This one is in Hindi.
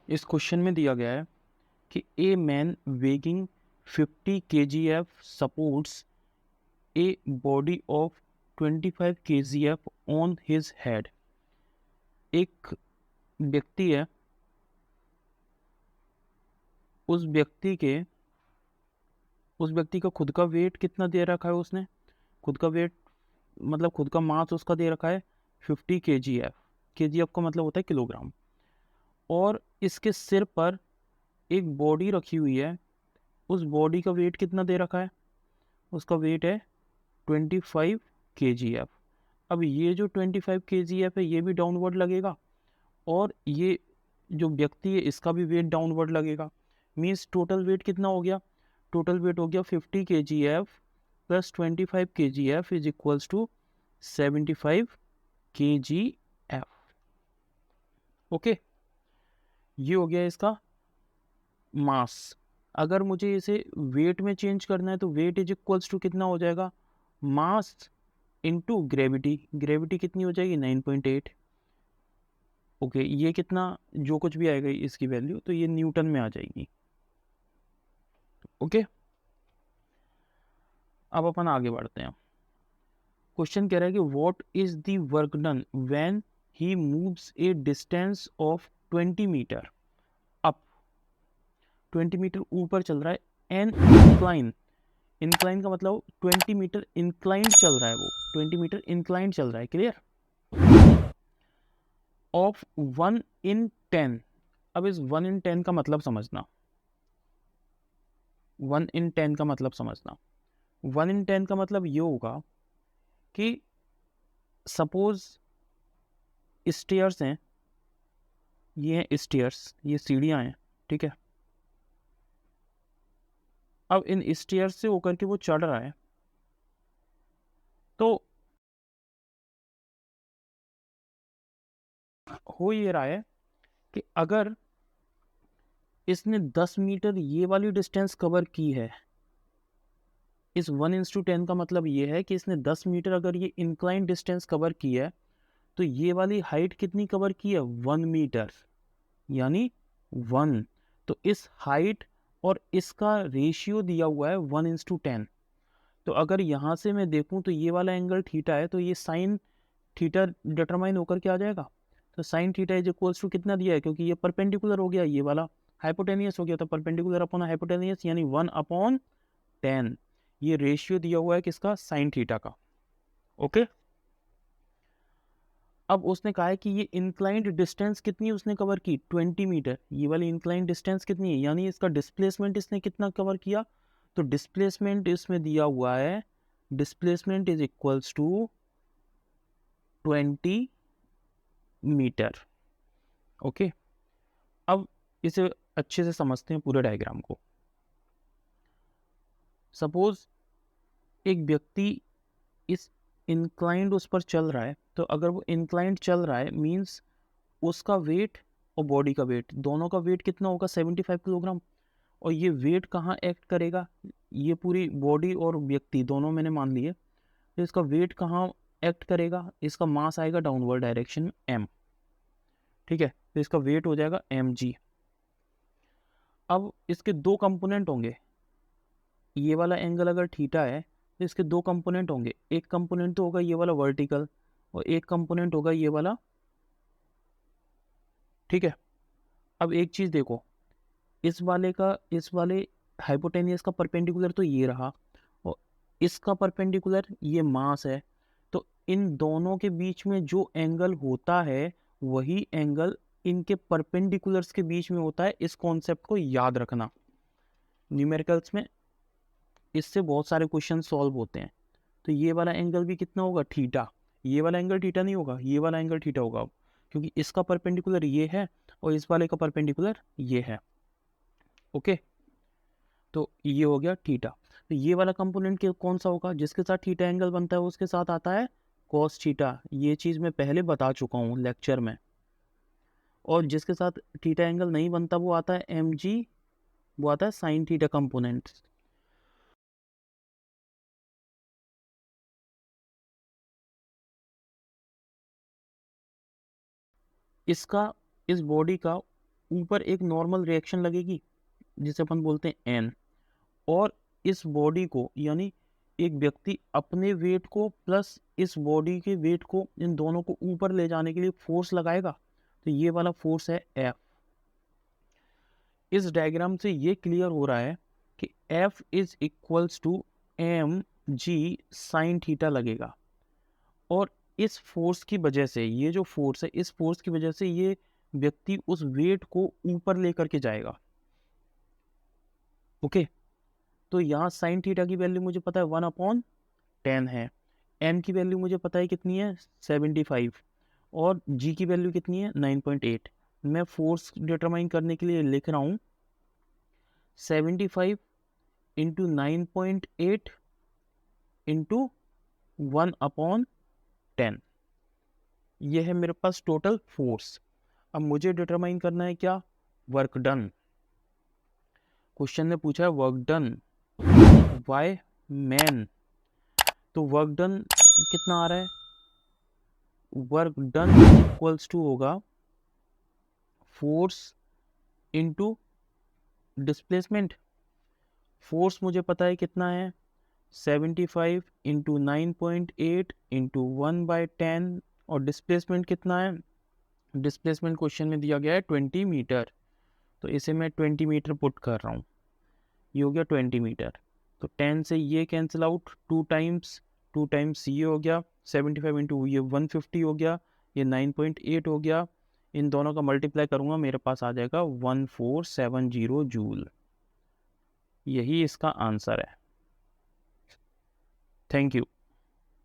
इस क्वेश्चन में दिया गया है कि a man weighing 50 kgf supports a body of 25 kgf on his head. एक व्यक्ति है, उस व्यक्ति का खुद का वेट कितना दे रखा है, उसने खुद का वेट मतलब खुद का मास उसका दे रखा है 50 kgf। kgf का मतलब होता है किलोग्राम। और इसके सिर पर एक बॉडी रखी हुई है, उस बॉडी का वेट कितना दे रखा है, उसका वेट है 25 kgf। अब ये जो 25 kgf है ये भी डाउनवर्ड लगेगा, और ये जो व्यक्ति है इसका भी वेट डाउनवर्ड लगेगा। मीन्स टोटल वेट कितना हो गया, टोटल वेट हो गया 50 kgf plus 25 kgf is equals to 75 kgf। Okay, ये हो गया इसका मास। अगर मुझे इसे वेट में चेंज करना है तो वेट इज इक्वल्स टू कितना हो जाएगा, मास इनटू ग्रेविटी। ग्रेविटी कितनी हो जाएगी 9.8। ओके, ये कितना जो कुछ भी आएगा इसकी वैल्यू तो ये न्यूटन में आ जाएगी। ओके, अब अपन आगे बढ़ते हैं। क्वेश्चन कह रहा है कि what is the work done when he moves a distance of 20 metre up. 20 metre ऊपर चल रहा है एन इंक्लाइन। इंक्लाइन का मतलब 20 मीटर इंक्लाइंड चल रहा है, वो 20 मीटर इंक्लाइंड चल रहा है। क्लियर। Of 1 in 10। अब इस 1 in 10 का मतलब समझना, 1 in 10 का मतलब समझना। 1 in 10 का मतलब ये होगा कि सपोज स्टेयर्स हैं, ये हैं स्टेयर्स, ये सीढ़ियाँ हैं, ठीक है। अब इन स्टेयर्स से होकर के वो चढ़ रहा है, तो हो ये रहा है कि अगर इसने 10 मीटर ये वाली डिस्टेंस कवर की है, इस 1:10 का मतलब ये है कि इसने 10 मीटर अगर ये इंक्लाइन डिस्टेंस कवर की है, तो ये वाली हाइट कितनी कवर की है 1 मीटर, यानी 1। तो इस हाइट और इसका रेशियो दिया हुआ है 1:10। तो अगर यहाँ से मैं देखूँ तो ये वाला एंगल थीटा है, तो ये साइन थीटा डिटरमाइन होकर के आ जाएगा। तो sine theta is equals to कितना दिया है, क्योंकि ये परपेंडिकुलर हो गया, ये वाला हाइपोटेनियस हो गया, तो परपेंडिकुलर अपॉन हाइपोटेनियस यानी 1/10। ये रेशियो दिया हुआ है किसका, साइन थीटा का। ओके, अब उसने कहा है कि ये इंक्लाइंड डिस्टेंस कितनी उसने कवर की 20 मीटर। ये वाली इंक्लाइंड डिस्टेंस कितनी है, यानी इसका डिस्प्लेसमेंट इसने कितना कवर किया। तो डिस्प्लेसमेंट इसमें दिया हुआ है, displacement is equals to 20 metre. Okay, अब इसे अच्छे से समझते हैं पूरे डायग्राम को। सपोज एक व्यक्ति इस इंक्लाइंड उस पर चल रहा है, तो अगर वो इंक्लाइंड चल रहा है मीन्स उसका वेट और बॉडी का वेट, दोनों का वेट कितना होगा 75 किलोग्राम। और ये वेट कहाँ एक्ट करेगा, ये पूरी बॉडी और व्यक्ति दोनों मैंने मान लिए, तो इसका वेट कहाँ एक्ट करेगा, इसका मास आएगा डाउनवर्ड डायरेक्शन में m। ठीक है, तो इसका वेट हो जाएगा mg। अब इसके दो कंपोनेंट होंगे, ये वाला एंगल अगर थीटा है तो इसके दो कंपोनेंट होंगे, एक कंपोनेंट तो होगा ये वाला वर्टिकल और एक कंपोनेंट होगा ये वाला। ठीक है, अब एक चीज देखो, इस वाले हाइपोटेनियस का परपेंडिकुलर तो ये रहा, और इसका परपेंडिकुलर ये मास है। तो इन दोनों के बीच में जो एंगल होता है वही एंगल इनके परपेंडिकुलर्स के बीच में होता है। इस कॉन्सेप्ट को याद रखना, न्यूमेरिकल्स में इससे बहुत सारे क्वेश्चन सॉल्व होते हैं। तो ये वाला एंगल भी कितना होगा थीटा, ये वाला एंगल थीटा नहीं होगा, ये वाला एंगल थीटा होगा, क्योंकि इसका परपेंडिकुलर ये है और इस वाले का परपेंडिकुलर ये है। ओके, तो ये हो गया थीटा। तो ये वाला कंपोनेंट के कौन सा होगा, जिसके साथ थीटा एंगल बनता है उसके साथ आता है कॉस थीटा। ये चीज़ मैं पहले बता चुका हूँ लेक्चर में। और जिसके साथ थीटा एंगल नहीं बनता वो आता है एम जी, वो आता है साइन थीटा कंपोनेंट। इसका, इस बॉडी का ऊपर एक नॉर्मल रिएक्शन लगेगी जिसे अपन बोलते हैं एन, और इस बॉडी को यानी एक व्यक्ति अपने वेट को प्लस इस बॉडी के वेट को, इन दोनों को ऊपर ले जाने के लिए फोर्स लगाएगा, तो ये वाला फोर्स है एफ। इस डायग्राम से ये क्लियर हो रहा है कि F is equals to M G sine theta लगेगा, और इस फोर्स की वजह से, ये जो फोर्स है, इस फोर्स की वजह से ये व्यक्ति उस वेट को ऊपर लेकर के जाएगा। ओके, तो यहाँ साइन थीटा की वैल्यू मुझे पता है 1/10 है, एम की वैल्यू मुझे पता है कितनी है 75, और जी की वैल्यू कितनी है 9.8। मैं फोर्स डिटरमाइन करने के लिए लिख रहा हूँ 75 इंटू 9.8 इंटू 1/10। ये है मेरे पास टोटल फोर्स। अब मुझे डिटरमाइन करना है क्या, वर्क डन। क्वेश्चन ने पूछा है वर्क डन बाय मैन, तो वर्क डन कितना आ रहा है, वर्क डन इक्वल्स टू होगा फोर्स इनटू डिस्प्लेसमेंट। फोर्स मुझे पता है कितना है 75 इंटू 9.8 इंटू 1/10, और डिस्प्लेसमेंट कितना है, डिस्प्लेसमेंट क्वेश्चन में दिया गया है 20 मीटर, तो इसे मैं 20 मीटर पुट कर रहा हूँ, ये हो गया 20 मीटर। तो 10 से ये कैंसिल आउट, 2 टाइम्स ये हो गया 75 इंटू ये 150 हो गया, ये 9.8 हो गया, इन दोनों का मल्टीप्लाई करूँगा मेरे पास आ जाएगा 1470 जूल। यही इसका आंसर है। Thank you.